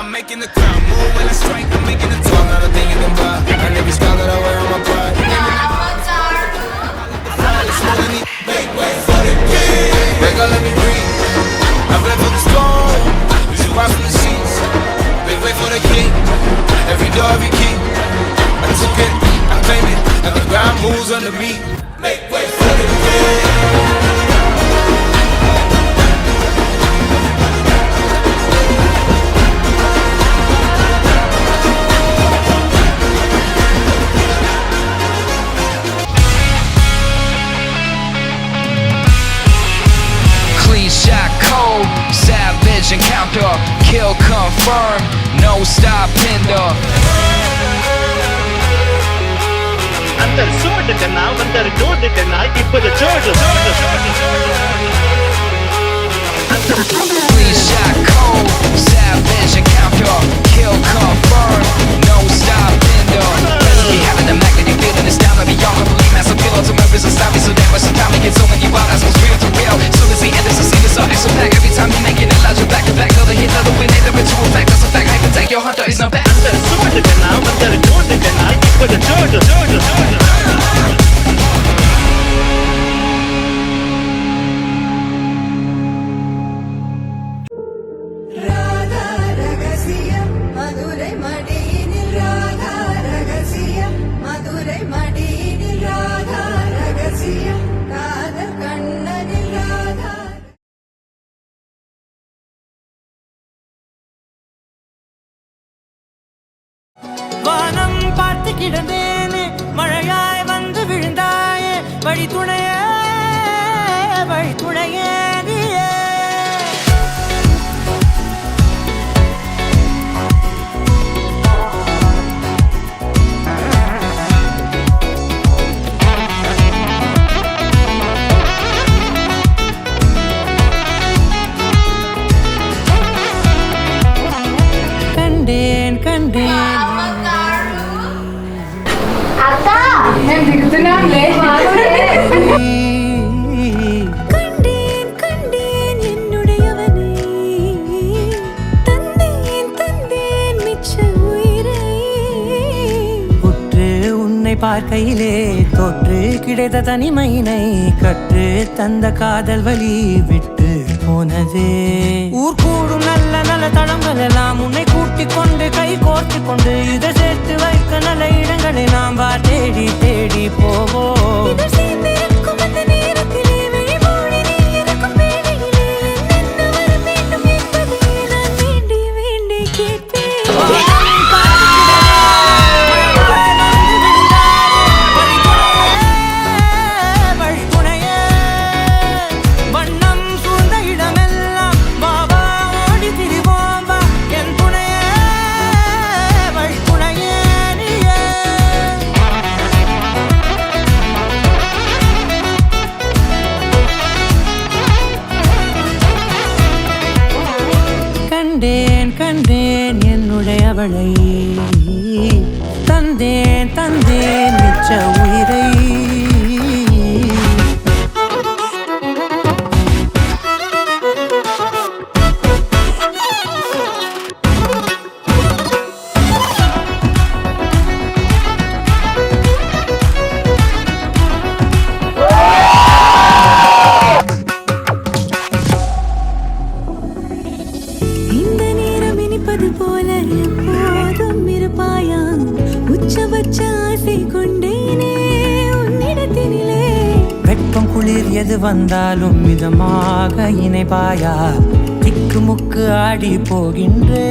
I'm making the crowd move when I strike. I'm making the talk. Not a thing you can buy. And every style that I wear on my pride. Make way for the king. Make her let me breathe. I bled for the storm. You watch from the sheets. Make way for the king. Every door, every key. I took it, I claim it. And the ground moves under me. Make way for the king. Shot cold, savage encounter, kill confirmed, no stop hinder. अंदर सोड करना अंदर जोड़ करना इपर जोड़ Please shot cold, savage encounter, kill confirmed, no stop hinder. Presently having the magnet, you feeling this time of beyond belief, massive pillow to my business, stop me so damn much time to get so many wild, that's what's real to real. Soon as the end is a scene, it's all action pack. Every time you make it, allows you back to back, another hit, another win, ain't never to a fact, that's a fact. Hype attack, your hunter is not back. अंदर सोड करना अंदर जोड़ करना इपर जोड़ வானம் பார்த்து கிடந்தேனே மழையாய் வந்து விழுந்தாயே வழி துணையே நீயே கண்டேன் என்னுடையவனே தந்தேன் மிச்ச உயிரை உற்று உன்னை பார்க்கையிலே தொற்று கிடைத்த தனிமையினை கற்று தந்த காதல் வழி விட்டு போனதே ஊர் கூடும் நல்ல நல்ல தளங்கள் எல்லாம் உன்னை கூட்டிக் கொண்டு கை கோர்த்து கொண்டு இதை சேர்த்து வைக்க நல்ல இடங்களை நாம் தேடி தேடி போவோம். கண்டேன் என்னுடையவளை தந்தேன் மிச்ச உயிரை போல எப்போதும் இருப்பாயா உச்சபட்ச ஆசை கொண்டேனே உன்னிடத்தினிலே வெப்பம் குளிர் எது வந்தாலும் மிதமாக இணைப்பாயா திக்குமுக்கு ஆடி போகின்றே